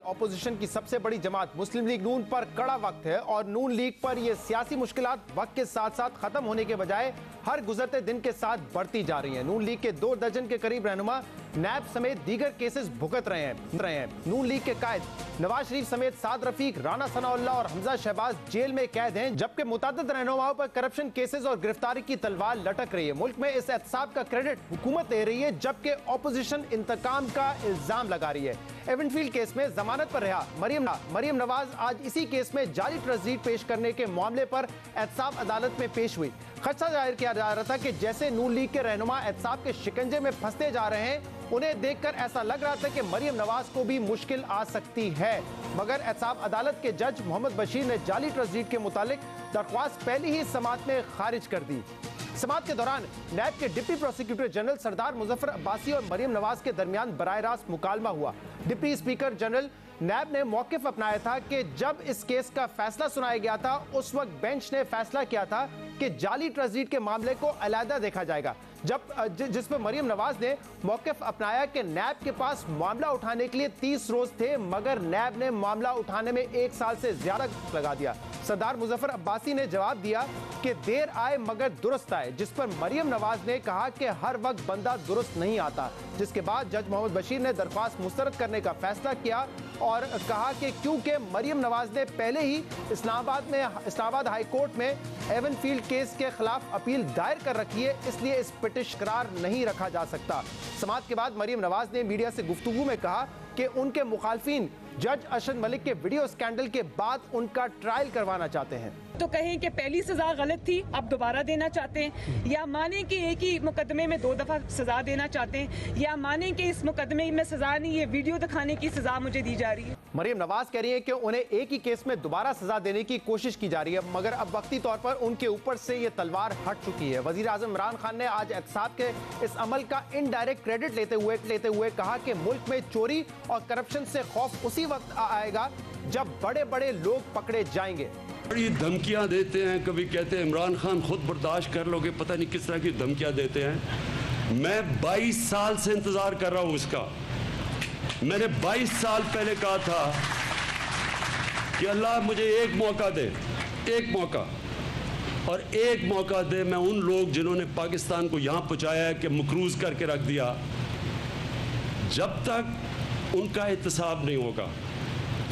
Opposition की सबसे बड़ी जमात मुस्लिम लीग नून पर कड़ा वक्त है और नून लीग पर ये सियासी मुश्किलात वक्त के साथ साथ खत्म होने के बजाय हर गुजरते दिन के साथ बढ़ती जा रही हैं। नून लीग के 2 दर्जन के करीब रहनुमा नैब समेत दीगर केसेस भुगत रहे हैं। नून लीग के कायद नवाज शरीफ समेत साद रफीक, राना सनाउल्लाह और हमजा शहबाज जेल में कैद हैं, जबकि मुतअद्दिद रहनुमाओं पर करप्शन केसेस और गिरफ्तारी की तलवार लटक रही है। मुल्क में इस एहतसाब का क्रेडिट हुकूमत ले रही है, जबकि ऑपोजिशन इंतकाम का इल्जाम लगा रही है। एवनफील्ड केस में जमानत पर रहा मरियम नवाज आज इसी केस में जाली ट्रस्ट पेश करने के मामले पर एहतसाब अदालत में पेश हुई। खदशा जाहिर किया जा रहा था कि जैसे नून लीग के रहनुमा एहतसाब के शिकंजे में फंसते जा रहे हैं, उन्हें देखकर ऐसा लग रहा था कि मरियम नवाज को भी मुश्किल आ सकती है, मगर एहतसाब अदालत के जज मोहम्मद बशीर ने जाली ट्रस्ट के मुतालिक दरख्वास्त पहली ही समाअत में खारिज कर दी। समाअत के दौरान नैब के डिप्टी प्रोसिक्यूटर जनरल सरदार मुजफ्फर अब्बासी और मरियम नवाज के दरमियान बराह रास्त मुकालमा हुआ। डिप्टी स्पीकर जनरल नैब ने मौकिफ अपनाया था कि जब इस केस का फैसला सुनाया गया था, उस वक्त बेंच ने फैसला किया था कि जाली ट्रस्ट के मामले को अलहदा देखा जाएगा, जिस पर मरियम नवाज ने मौकिफ अपनाया कि नैब के पास मामला उठाने के लिए 30 रोज थे, मगर नैब ने मामला उठाने में 1 साल से ज्यादा लगा दिया। सरदार मुजफ्फर अब्बासी ने जवाब दिया कि देर आए मगर दुरुस्त आए, जिस पर मरियम नवाज ने कहा कि हर वक्त बंदा दुरुस्त नहीं आता, जिसके बाद जज मोहम्मद बशीर ने दरख्वास्त मुस्तरद करने का फैसला किया और कहा कि क्योंकि मरियम नवाज ने पहले ही इस्लामाबाद हाई कोर्ट में एवनफील्ड केस के खिलाफ अपील दायर कर रखी है, इसलिए इस पिटिश करार नहीं रखा जा सकता। समाअत के बाद मरियम नवाज ने मीडिया से गुफ्तगू में कहा कि उनके मुखालफिन जज अरशद मलिक के वीडियो स्कैंडल के बाद उनका ट्रायल करवाना चाहते हैं। तो कहें कि पहली सजा गलत थी, अब दोबारा देना चाहते हैं, या माने कि एक ही मुकदमे में 2 दफा सजा देना चाहते हैं, या माने कि इस मुकदमे में सजा नहीं, ये वीडियो दिखाने की सजा मुझे दी जा रही है। मरियम नवाज कह रही है कि उन्हें एक ही केस में दोबारा सजा देने की कोशिश की जा रही है, मगर अब वक्ती तौर पर उनके ऊपर से ये तलवार हट चुकी है। वजीर आजम इमरान खान ने आज एहतसाब के इस अमल का इनडायरेक्ट क्रेडिट लेते हुए कहा कि मुल्क में चोरी और करप्शन से खौफ उसी वक्त आएगा जब बड़े बड़े लोग पकड़े जाएंगे। बड़ी धमकियां देते हैं, कभी कहते हैं इमरान खान खुद बर्दाश्त कर लोगे, पता नहीं किस तरह की धमकियां देते हैं। मैं 22 साल से इंतजार कर रहा हूं इसका। मैंने 22 साल पहले कहा था कि अल्लाह मुझे एक मौका दे, एक मौका, और एक मौका दे मैं उन लोग जिन्होंने पाकिस्तान को यहां पहुंचाया है कि मकरूज करके रख दिया, जब तक उनका एहतसाब नहीं होगा।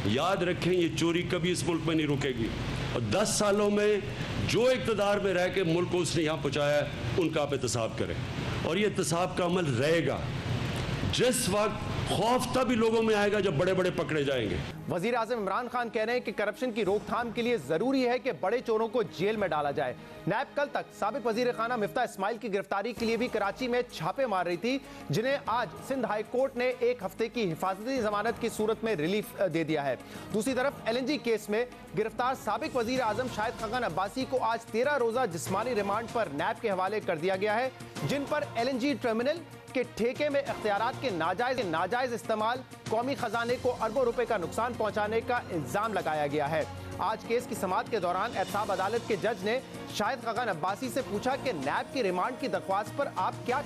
याद रखें, ये चोरी कभी इस मुल्क में नहीं रुकेगी, और 10 सालों में जो इक़्तिदार में रह के मुल्क को उसने यहाँ पहुँचाया है, उनका आप एहतसाब करें, और ये एहतसाब का अमल रहेगा। जिस वक्त खौफ तभी लोगों में आएगा जब बड़े बड़े पकड़े जाएंगे। वजीर आजम इमरान खान कह रहे हैं कि करप्शन की रोकथाम के लिए जरूरी है कि बड़े चोरों को जेल में डाला जाए। नैब कल तक साबिक वजीर खाना मिफ्ता इस्माइल की गिरफ्तारी के लिए भी कराची में छापे मार रही थी, जिन्हें आज सिंध हाई कोर्ट ने 1 हफ्ते की हिफाजती जमानत की सूरत में रिलीफ दे दिया है। दूसरी तरफ LNG केस में गिरफ्तार साबिक वजीर आजम शाहिद खाकान अब्बासी को आज 13 रोजा जिस्मानी रिमांड पर नैब के हवाले कर दिया गया है, जिन पर LNG टर्मिनल के ठेके में इख्तियारात के नाजायज इस्तेमाल, कौमी खजाने को अरबों रुपए का नुकसान पहुंचाने का इल्जाम लगाया गया है। आज केस की समाअत के दौरान एहतसाब अदालत के जज ने शाहिद खाकान अब्बासी से पूछा कि नैब की रिमांड की दरख्वास्त पर आप क्या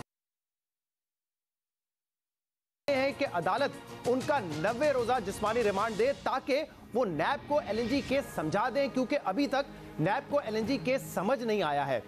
है कि अदालत उनका 90 रोजा जिस्मानी रिमांड दे ताकि वो नैब को LNG केस समझा दें, क्योंकि अभी तक नैब को LNG केस समझ नहीं आया है।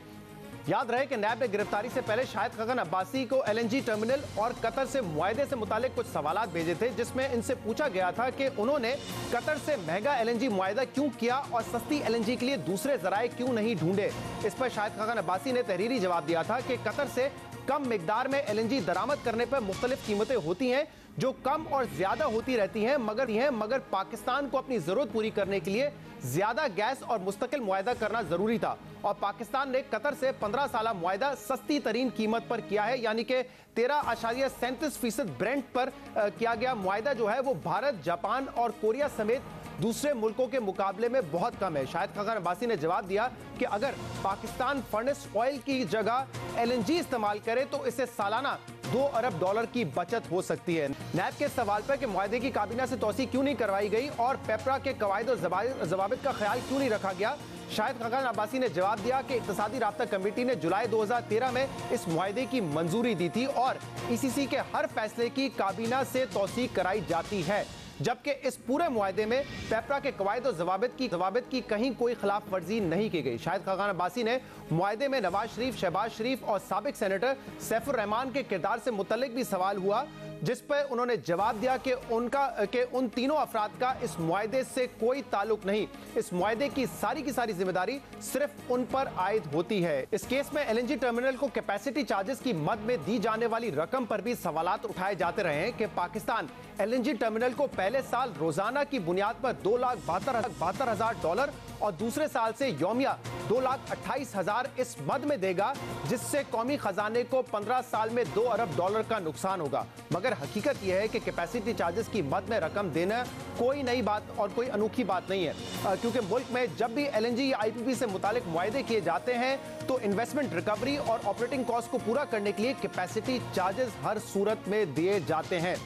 याद रहे कि नैब ने गिरफ्तारी से पहले शाहिद खाकान अब्बासी को LNG टर्मिनल और कतर से मुआहदे से मुतालिक कुछ सवालात भेजे थे, जिसमें इनसे पूछा गया था कि उन्होंने कतर से महंगा LNG मुआहदा क्यों किया और सस्ती LNG के लिए दूसरे जराए क्यों नहीं ढूंढे। इस पर शाहिद खाकान अब्बासी ने तहरीरी जवाब दिया था कि कतर से कम मिकदार में LNG दरामद करने पर मुख्तलिफ कीमतें होती हैं जो कम और ज्यादा होती रहती हैं, मगर पाकिस्तान को अपनी जरूरत पूरी करने के लिए ज्यादा गैस और मुस्तकिल मुआहदा करना जरूरी था, और पाकिस्तान ने कतर से 15 साल मुआहदा सस्ती तरीन कीमत पर किया है, यानी कि 13.37% ब्रेंट पर किया गया मुआहदा जो है वो भारत, जापान और कोरिया समेत दूसरे मुल्कों के मुकाबले में बहुत कम है। शाहिद खाकान अब्बासी ने जवाब दिया कि अगर पाकिस्तान फर्नेस ऑयल की जगह LNG इस्तेमाल करे तो इसे सालाना $2 अरब की बचत हो सकती है। नैब के सवाल पर कि मुआहदे की काबीना से तौसी क्यों नहीं करवाई गई और पेपरा के कवायद और जवाबित का ख्याल क्यों नहीं रखा गया, शाहिद खाकान अब्बासी ने जवाब दिया कि इक्तिसादी राब्ता कमेटी ने जुलाई 2013 में इस मुआहदे की मंजूरी दी थी और ECC के हर फैसले की काबीना से तौसीक कराई जाती है। जबकि इस पूरे मुआहदे में पेपरा के कवायद और जवाबित की कहीं कोई खिलाफ वर्जी नहीं की गई। शाहिद खाकान अब्बासी ने मुआहदे में नवाज शरीफ, शहबाज शरीफ और साबिक सेनेटर सैफुर रहमान के किरदार से मुतल्लिक भी सवाल हुआ, जिस पर उन्होंने जवाब दिया कि उन तीनों अफराद का इस मुआहदे से कोई ताल्लुक नहीं। इस मुआहदे की सारी जिम्मेदारी सिर्फ उन पर आयद होती है। इस केस में एलएनजी टर्मिनल को कैपेसिटी चार्जेस की मद में दी जाने वाली रकम पर भी सवालात उठाए जाते रहे हैं कि पाकिस्तान एलएनजी टर्मिनल को पहले साल रोजाना की बुनियाद पर $2,72,000 और दूसरे साल से यौमिया $2,28,000 इस मद में देगा, जिससे कौमी खजाने को 15 साल में $2 अरब का नुकसान होगा। मगर हकीकत यह है कि कैपेसिटी चार्जेस की मद में रकम देना कोई नई बात और कोई अनोखी बात नहीं है, क्योंकि मुल्क में जब भी एलएनजी या आईपीपी से मुतालिक मुआहदे किए जाते हैं तो इन्वेस्टमेंट रिकवरी और ऑपरेटिंग कॉस्ट को पूरा करने के लिए कैपेसिटी चार्जेस हर सूरत में दिए जाते हैं।